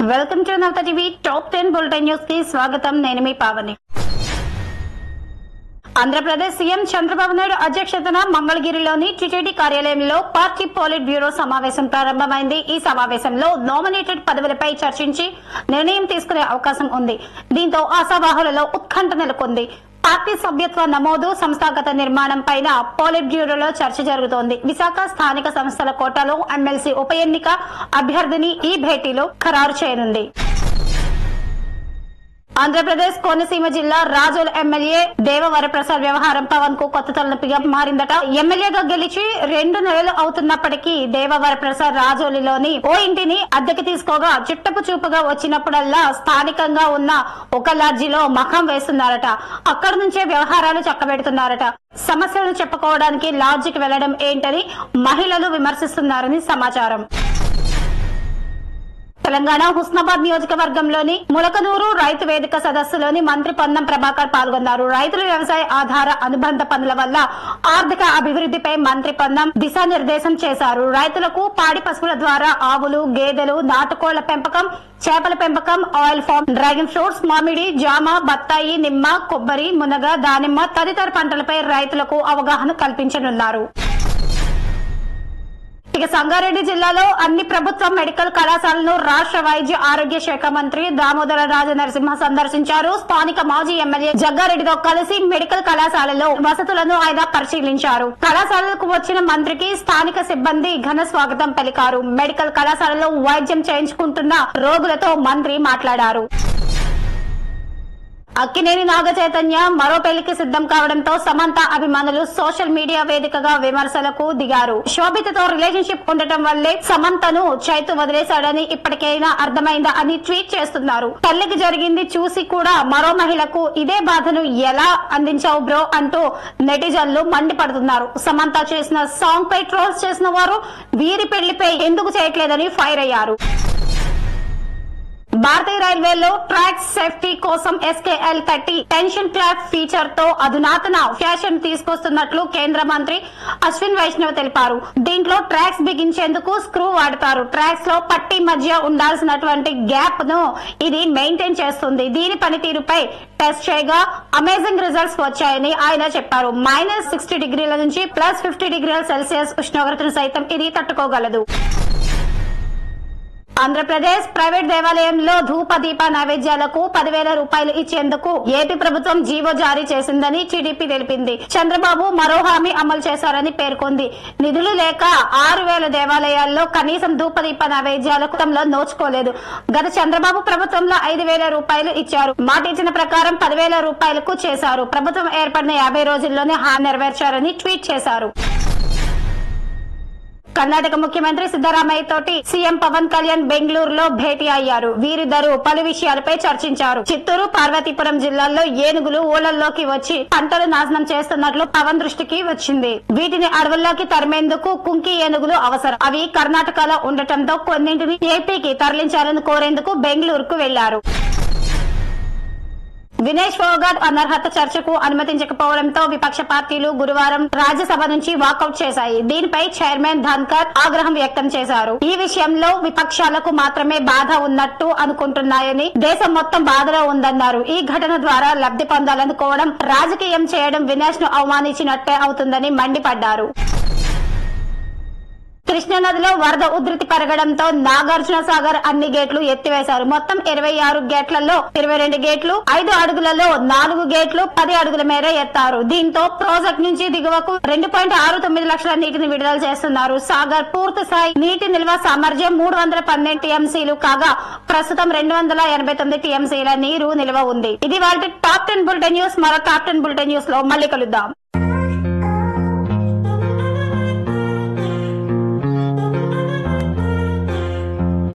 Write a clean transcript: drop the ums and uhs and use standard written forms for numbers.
Welcome to Navata TV top 10 bulletin news కి స్వాగతం. నేను మీ పావని. ఆంధ్రప్రదేశ్ సీఎం చంద్రబాబు నాయుడు అధ్యక్షతన మంగళగిరిలోని టీటీడీ కార్యాలయంలో పార్టీ పోలిట్ బ్యూరో సమావేశం ప్రారంభమైంది. ఈ సమావేశంలో నామినేటెడ్ పదవులపై చర్చించి నిర్ణయం తీసుకునే అవకాశం ఉంది. దీంతో ఆశావాహులలో ఉత్కంఠ నెలకొంది. పార్టీ సభ్యత్వ నమోదు, సంస్థాగత నిర్మాణం పైన పోలిట్ బ్యూరోలో చర్చ జరుగుతోంది. విశాఖ స్థానిక సంస్థల కోటాలో ఎమ్మెల్సీ ఉప ఎన్నిక అభ్యర్థిని ఈ భేటీలో ఖరారు చేయనుంది. ఆంధ్రప్రదేశ్ కోనసీమ జిల్లా రాజోల్ ఎమ్మెల్యే దేవవరప్రసాద్ వ్యవహారం పవన్ కు కొత్త తలనొప్పిగా మారిందట. ఎమ్మెల్యేగా గెలిచి 2 నెలలు అవుతున్నప్పటికీ దేవవరప్రసాద్ రాజోలిలోని ఓ ఇంటిని అద్దెకి తీసుకోగా చుట్టపు చూపుగా వచ్చినప్పుడల్లా స్థానికంగా ఉన్న ఒక లాడ్జిలో మఖం వేస్తున్నారట. అక్కడి నుంచే వ్యవహారాలు చక్కబెడుతున్నారట. సమస్యలను చెప్పుకోవడానికి లాడ్జికి వెళ్లడం ఏంటని మహిళలు విమర్శిస్తున్నారని సమాచారం. తెలంగాణ హుస్నాబాద్ నియోజకవర్గంలోని ములకనూరు రైతు వేదిక సదస్సులోని మంత్రి పొన్నం ప్రభాకర్ పాల్గొన్నారు. రైతుల వ్యవసాయ ఆధార అనుబంధ పనుల వల్ల ఆర్థిక అభివృద్ధిపై మంత్రి పొన్నం దిశానిర్దేశం చేశారు. రైతులకు పాడి పశువుల ద్వారా ఆవులు, గేదెలు, నాటుకోళ్ల పెంపకం, చేపల పెంపకం, ఆయిల్ ఫార్మ్, డ్రాగన్ ఫ్రూట్స్, మామిడి, జామ, బత్తాయి, నిమ్మ, కొబ్బరి, మునగ, దానిమ్మ తదితర పంటలపై రైతులకు అవగాహన కల్పించనున్నారు. ఇక సంగారెడ్డి జిల్లాలో అన్ని ప్రభుత్వ మెడికల్ కళాశాలను రాష్ట్ర వైద్య ఆరోగ్య శాఖ మంత్రి దామోదర రాజనరసింహ సందర్శించారు. స్థానిక మాజీ ఎమ్మెల్యే జగ్గారెడ్డితో కలిసి మెడికల్ కళాశాలలో వసతులను ఆయన పరిశీలించారు. కళాశాలకు వచ్చిన మంత్రికి స్థానిక సిబ్బంది ఘన స్వాగతం పలికారు. మెడికల్ కళాశాలలో వైద్యం చేయించుకుంటున్న రోగులతో మంత్రి మాట్లాడారు. అక్కినేని నాగ చైతన్య మరో పెళ్లికి సిద్ధం కావడంతో సమంత అభిమానులు సోషల్ మీడియా వేదికగా విమర్శలకు దిగారు. శోభితతో రిలేషన్షిప్ ఉండటం వల్లే సమంతను చైతు వదిలేశాడని ఇప్పటికైనా అర్థమైందా అని ట్వీట్ చేస్తున్నారు. తల్లికి జరిగింది చూసి కూడా మరో మహిళకు ఇదే బాధను ఎలా అందించావు బ్రో అంటూ నెటిజన్లు మండిపడుతున్నారు. సమంత చేసిన సాంగ్ పై ట్రోల్స్ చేసిన వారు వీరి పెళ్లిపై ఎందుకు చేయట్లేదని ఫైర్ అయ్యారు. భారతీయ రైల్వేలో ట్రాక్ సేఫ్టీ కోసం SKL 30 టెన్షన్ క్లాప్ ఫీచర్ తో అధునాతన ఫ్యాషన్ తీసుకొస్తున్నట్లు కేంద్ర మంత్రి అశ్విన్ వైష్ణవ్ తెలిపారు. దీంట్లో ట్రాక్స్ బిగించేందుకు స్క్రూ వాడతారు. ట్రాక్స్ లో పట్టీ మధ్య ఉండాల్సినటువంటి గ్యాప్ ను ఇది మెయింటైన్ చేస్తుంది. దీని పనితీరుపై టెస్ట్ చేయగా అమేజింగ్ రిజల్ట్స్ వచ్చాయని ఆయన చెప్పారు. -60 డిగ్రీల నుంచి +50 డిగ్రీల సెల్సియస్ ఉష్ణోగ్రతను సైతం ఇది తట్టుకోగలదు. ఆంధ్రప్రదేశ్ ప్రైవేట్ దేవాలయంలో ధూప దీప నైవేద్యాలకు 10,000 రూపాయలు ఇచ్చేందుకు ఏపీ ప్రభుత్వం జీవో జారీ చేసిందని టీడీపీ తెలిపింది. చంద్రబాబు మరో హామీ అమలు చేశారని పేర్కొంది. నిధులు లేక 6,000 దేవాలయాల్లో కనీసం ధూప దీప నైవేద్యాలకు నోచుకోలేదు. గత చంద్రబాబు ప్రభుత్వంలో 5,000 రూపాయలు ఇచ్చారు. మాట ఇచ్చిన ప్రకారం 10,000 రూపాయలకు చేశారు. ప్రభుత్వం ఏర్పడిన 50 రోజుల్లోనే హామీ నెరవేర్చారని ట్వీట్ చేశారు. కర్ణాటక ముఖ్యమంత్రి సిద్దరామయ్య తోటి సీఎం పవన్ కళ్యాణ్ బెంగళూరులో భేటీ అయ్యారు. వీరిద్దరూ పలు విషయాలపై చర్చించారు. చిత్తూరు, పార్వతీపురం జిల్లాల్లో ఏనుగులు ఊళ్లలోకి వచ్చి పంటలు నాశనం చేస్తున్నట్లు పవన్ దృష్టికి వచ్చింది. వీటిని అడవుల్లోకి తరిమేందుకు కుంకి ఏనుగులు అవసరం. అవి కర్ణాటకలో ఉండటంతో కొన్నింటిని ఏపీకి తరలించాలని కోరేందుకు బెంగళూరుకు వెళ్లారు. వినేష్ ఫోగాట్ అనర్హత చర్చకు అనుమతించకపోవడంతో విపక్ష పార్టీలు గురువారం రాజ్యసభ నుంచి వాకౌట్ చేశాయి. దీనిపై చైర్మన్ ధన్కర్ ఆగ్రహం వ్యక్తం చేశారు. ఈ విషయంలో విపక్షాలకు మాత్రమే బాధ ఉన్నట్టు అనుకుంటున్నాయని, దేశం మొత్తం బాధలో ఉందన్నారు. ఈ ఘటన ద్వారా లబ్ధి పొందాలనుకోవడం, రాజకీయం చేయడం వినేష్ ను అవమానించినట్టే అవుతుందని మండిపడ్డారు. కృష్ణానదిలో వరద ఉధృతి పెరగడంతో నాగార్జున సాగర్ అన్ని గేట్లు ఎత్తివేశారు. మొత్తం 26 గేట్లలో 22 గేట్లు 5 అడుగులలో 4 గేట్లు 10 అడుగుల మేర ఎత్తారు. దీంతో ప్రాజెక్ట్ నుంచి దిగువకు 2.69 లక్షల నీటిని విడుదల చేస్తున్నారు. సాగర్ పూర్తి స్థాయి నీటి నిల్వ సామర్థ్యం 312 టీఎంసీలు కాగా ప్రస్తుతం 289 టీఎంసీల నీరు నిల్వ ఉంది. ఇది వాళ్ళ టాప్ 10 బులెటిన్ న్యూస్. మరో టాప్ 10 బులెటిన్ న్యూస్ లో మళ్ళీ కలుద్దాం.